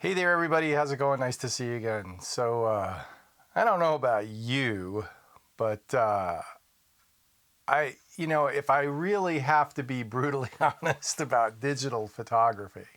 Hey there, everybody. How's it going? Nice to see you again. So, I don't know about you, but if I really have to be brutally honest about digital photography,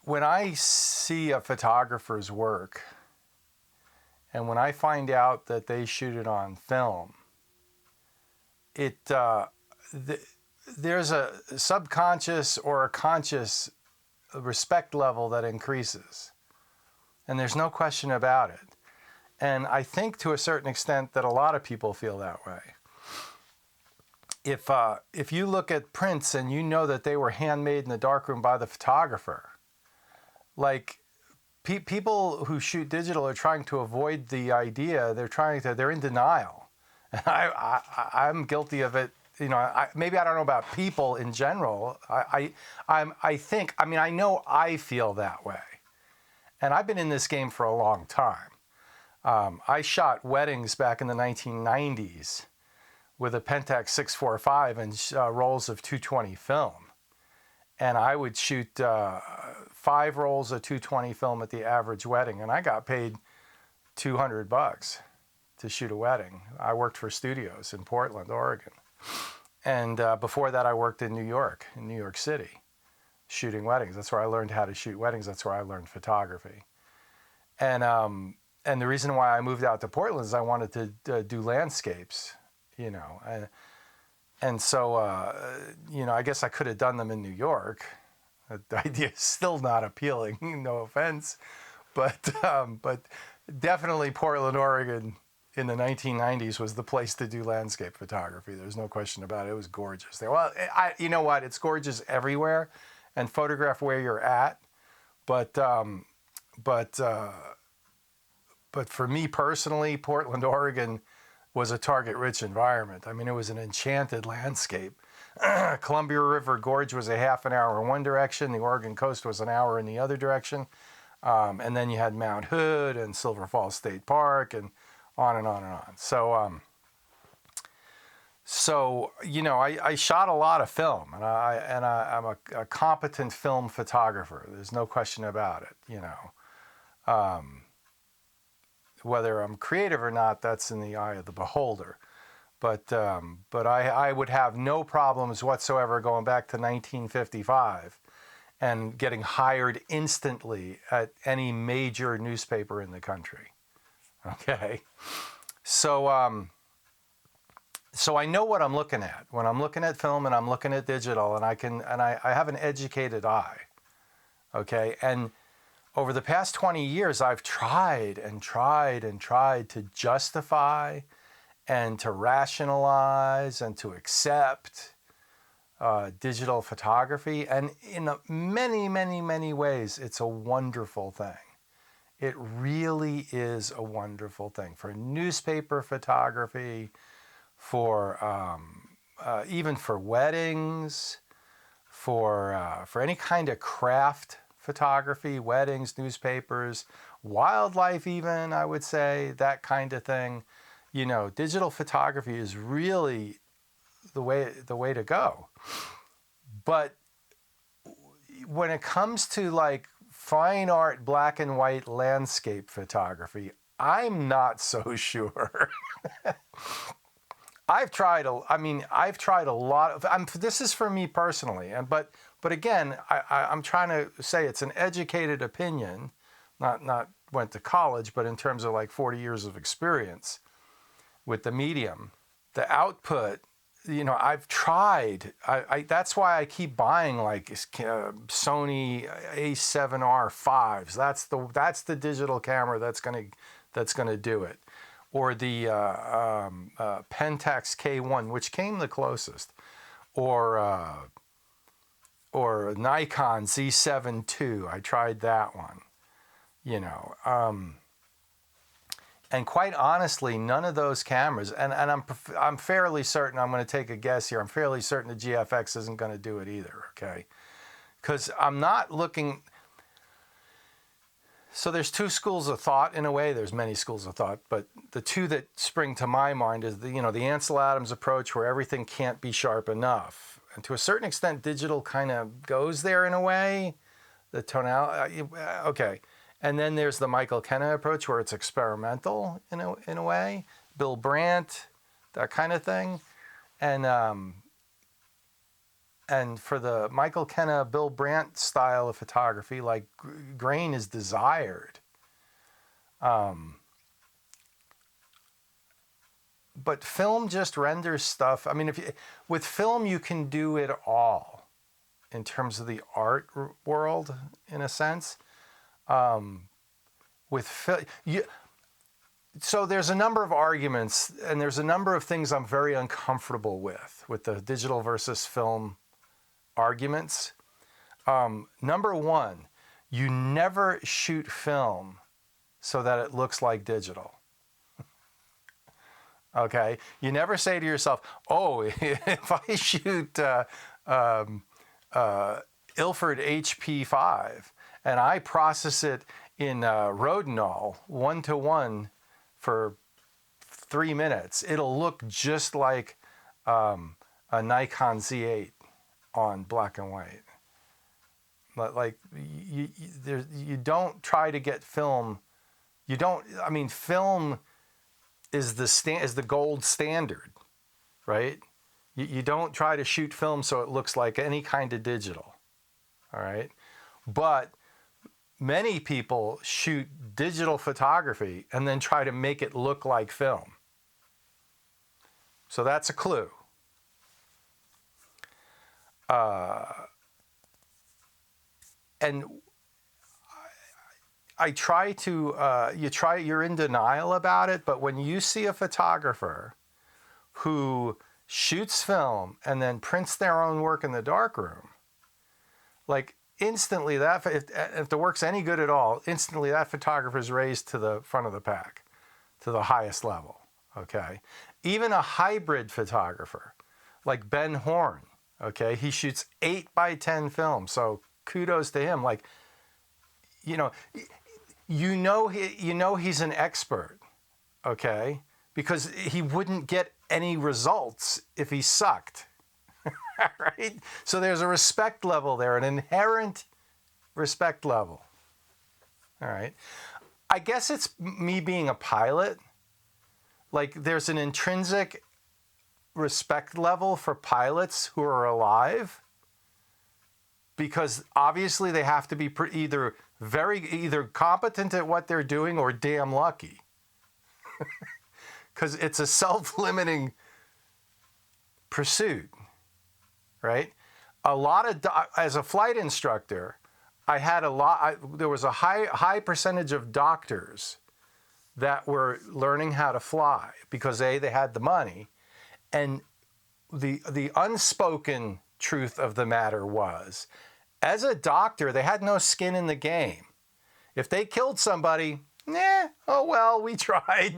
when I see a photographer's work and when I find out that they shoot it on film, there's a subconscious or a conscious respect level that increases. And there's no question about it. And I think to a certain extent that a lot of people feel that way. If you look at prints and you know that they were handmade in the darkroom by the photographer, like people who shoot digital are trying to avoid the idea, they're in denial. And I'm guilty of it. Maybe I don't know about people in general. I know I feel that way. And I've been in this game for a long time. I shot weddings back in the 1990s with a Pentax 645 and rolls of 220 film. And I would shoot 5 rolls of 220 film at the average wedding. And I got paid $200 to shoot a wedding. I worked for studios in Portland, Oregon. And before that, I worked in New York City, shooting weddings. That's where I learned how to shoot weddings. That's where I learned photography. And the reason why I moved out to Portland is I wanted to do landscapes, And so, I guess I could have done them in New York. The idea is still not appealing, no offense. But definitely Portland, Oregon in the 1990s was the place to do landscape photography. There's no question about it. It was gorgeous there. Well, you know what? It's gorgeous everywhere, and photograph where you're at. But for me personally, Portland, Oregon was a target-rich environment. I mean, it was an enchanted landscape. Columbia River Gorge was a half an hour in one direction. The Oregon coast was an hour in the other direction. And then you had Mount Hood and Silver Falls State Park and on and on and on. So I shot a lot of film, and I'm a competent film photographer. There's no question about it. Whether I'm creative or not, that's in the eye of the beholder. But I would have no problems whatsoever going back to 1955 and getting hired instantly at any major newspaper in the country. Okay, so I know what I'm looking at when I'm looking at film and I'm looking at digital, and I have an educated eye. Okay, and over the past 20 years, I've tried and tried and tried to justify and to rationalize and to accept digital photography. And in many, many, many ways, it's a wonderful thing. It really is a wonderful thing for newspaper photography, for even for weddings, for any kind of craft photography, weddings, newspapers, wildlife even, I would say, that kind of thing. Digital photography is really the way to go. But when it comes to like fine art, black and white landscape photography, I'm not so sure. I've tried a lot of. This is for me personally, but again, I'm trying to say it's an educated opinion, not went to college, but in terms of like 40 years of experience with the medium, the output. I've tried. That's why I keep buying like Sony A7R5s. That's the digital camera that's gonna do it, or the Pentax K1, which came the closest, or Nikon Z7 II. I tried that one. And quite honestly, none of those cameras, and I'm fairly certain, I'm going to take a guess here, I'm fairly certain the GFX isn't going to do it either, okay? Because I'm not looking. So there's two schools of thought in a way. There's many schools of thought, but the two that spring to my mind is the Ansel Adams approach, where everything can't be sharp enough. And to a certain extent, digital kind of goes there in a way. the tonality. Okay. And then there's the Michael Kenna approach where it's experimental in a way. Bill Brandt, that kind of thing. And for the Michael Kenna, Bill Brandt style of photography, like grain is desired. But film just renders stuff. I mean, with film, you can do it all in terms of the art world, in a sense. With film, so there's a number of arguments, and there's a number of things I'm very uncomfortable with the digital versus film arguments. Number one, you never shoot film so that it looks like digital. Okay, you never say to yourself, "Oh, if I shoot Ilford HP5 and I process it in Rodenstock 1:1 for 3 minutes, it'll look just like a Nikon Z8 on black and white." Like you don't try to get film. You don't. I mean, film is the gold standard, right? You don't try to shoot film so it looks like any kind of digital, all right? But many people shoot digital photography and then try to make it look like film. So that's a clue. And I try to, you're in denial about it, but when you see a photographer who shoots film and then prints their own work in the darkroom, like instantly if the work's any good at all, instantly that photographer's raised to the front of the pack, to the highest level, okay? Even a hybrid photographer, like Ben Horn, okay? He shoots 8x10 film, so kudos to him. Like, you know he's an expert, okay? Because he wouldn't get any results if he sucked, right? So there's a respect level there, an inherent respect level, all right? I guess it's me being a pilot. Like, there's an intrinsic respect level for pilots who are alive, because obviously they have to be either competent at what they're doing or damn lucky. Because it's a self-limiting pursuit, right? As a flight instructor, there was a high percentage of doctors that were learning how to fly because they had the money, and the unspoken truth of the matter was, as a doctor, they had no skin in the game. If they killed somebody, oh well, we tried.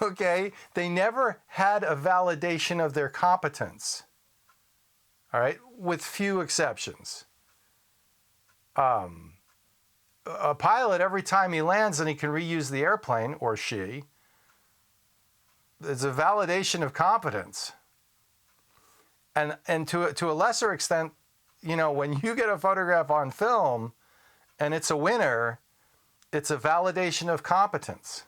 Okay? They never had a validation of their competence. All right? With few exceptions. A pilot, every time he lands and he can reuse the airplane, or she, it's a validation of competence. And to a lesser extent, you know, when you get a photograph on film and it's a winner, it's a validation of competence.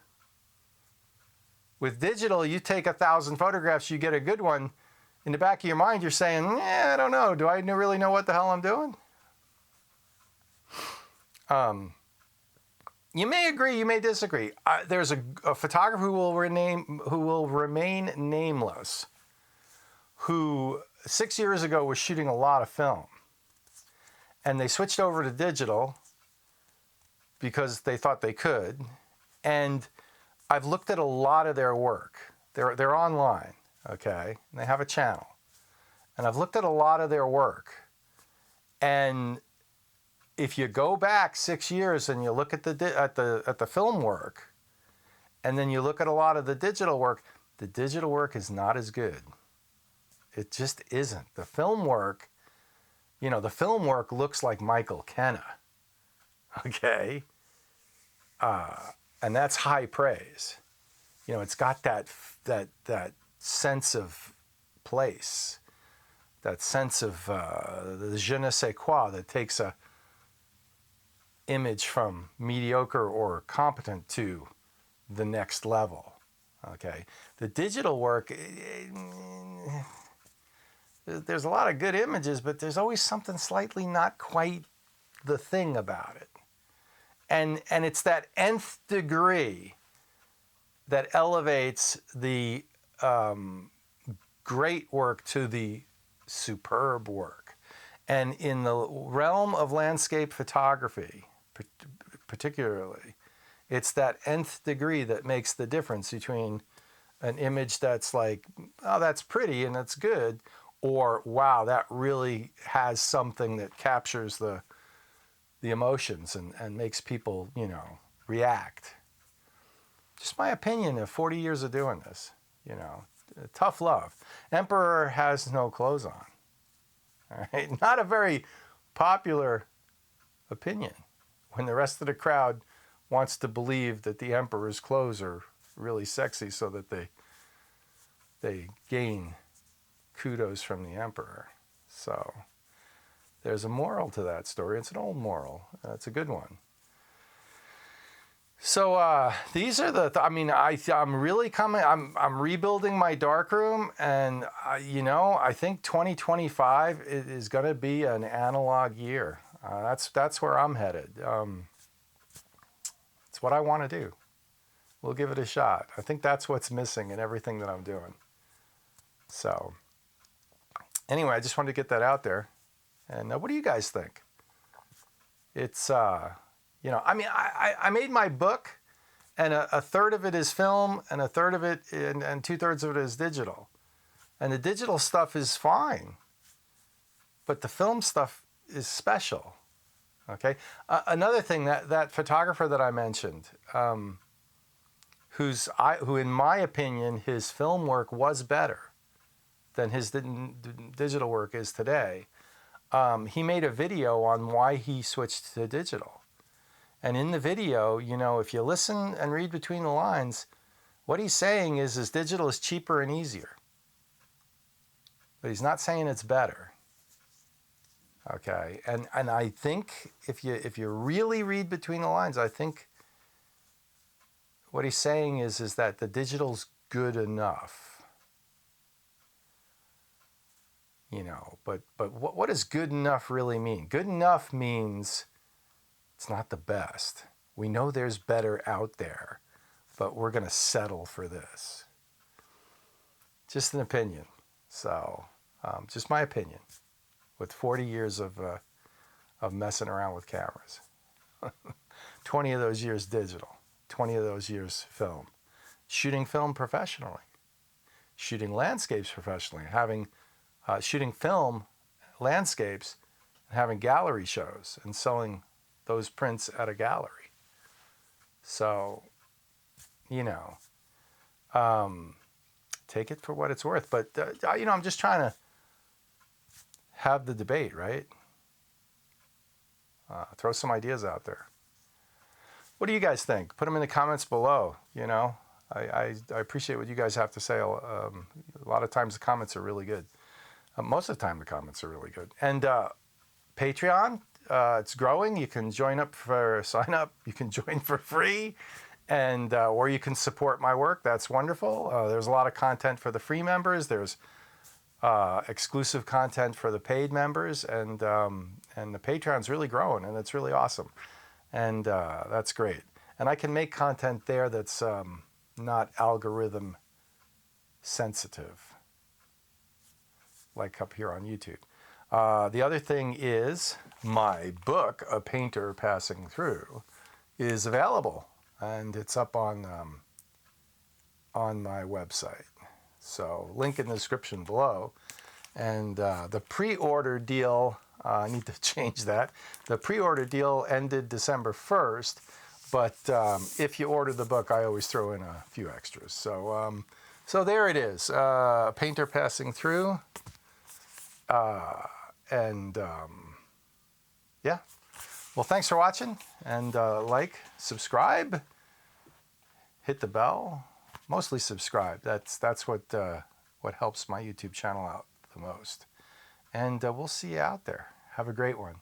With digital, you take 1,000 photographs, you get a good one. In the back of your mind, you're saying, I don't know. Do I really know what the hell I'm doing? You may agree, you may disagree. There's a photographer who will remain nameless, who 6 years ago was shooting a lot of film. And they switched over to digital because they thought they could. And I've looked at a lot of their work. They're online, okay? And they have a channel. And I've looked at a lot of their work. And if you go back 6 years and you look at the film work, and then you look at a lot of the digital work is not as good. It just isn't. The film work looks like Michael Kenna, okay? And that's high praise. You know, it's got that sense of place, that sense of the je ne sais quoi that takes a image from mediocre or competent to the next level. Okay, the digital work, there's a lot of good images, but there's always something slightly not quite the thing about it. And it's that nth degree that elevates the great work to the superb work. And in the realm of landscape photography, particularly, it's that nth degree that makes the difference between an image that's like, oh, that's pretty and that's good, or wow, that really has something that captures the emotions and makes people, you know, react. Just my opinion of 40 years of doing this, you know, tough love. Emperor has no clothes on. All right, not a very popular opinion when the rest of the crowd wants to believe that the emperor's clothes are really sexy so that they gain kudos from the emperor. So there's a moral to that story. It's an old moral. It's a good one. So these are the, I mean, I'm really coming, I'm rebuilding my darkroom, and you know, I think 2025 is going to be an analog year. That's where I'm headed. It's what I want to do. We'll give it a shot. I think that's what's missing in everything that I'm doing. So anyway, I just wanted to get that out there. And what do you guys think? It's, you know, I mean, I made my book, and a third of it is film, and a third of it, and 2/3 of it is digital. And the digital stuff is fine, but the film stuff is special. Okay. Another thing, that photographer that I mentioned, who in my opinion, his film work was better than his digital work is today. He made a video on why he switched to digital. And in the video, you know, if you listen and read between the lines, what he's saying is digital is cheaper and easier. But he's not saying it's better. Okay, and I think if you really read between the lines, I think what he's saying is that the digital's good enough. You know, but what does good enough really mean? Good enough means it's not the best. We know there's better out there, but we're going to settle for this. Just an opinion. So, just my opinion. With 40 years of messing around with cameras. 20 of those years digital. 20 of those years film. Shooting film professionally. Shooting landscapes professionally. Shooting film landscapes and having gallery shows and selling those prints at a gallery. So, you know, take it for what it's worth. But, you know, I'm just trying to have the debate, right? Throw some ideas out there. What do you guys think? Put them in the comments below. You know, I appreciate what you guys have to say. A lot of times the comments are really good. Most of the time the comments are really good. And Patreon, it's growing. You can sign up. You can join for free, and or you can support my work. That's wonderful. There's a lot of content for the free members. There's exclusive content for the paid members, and the Patreon's really growing, and it's really awesome, and that's great. And I can make content there that's not algorithm sensitive, like up here on YouTube. The other thing is my book, A Painter Passing Through, is available, and it's up on my website. So link in the description below. And the pre-order deal, I need to change that. The pre-order deal ended December 1st, but if you order the book, I always throw in a few extras. So, so there it is, Painter Passing Through. Yeah. Well, thanks for watching, and like, subscribe, hit the bell. Mostly subscribe. That's what helps my YouTube channel out the most. And we'll see you out there. Have a great one.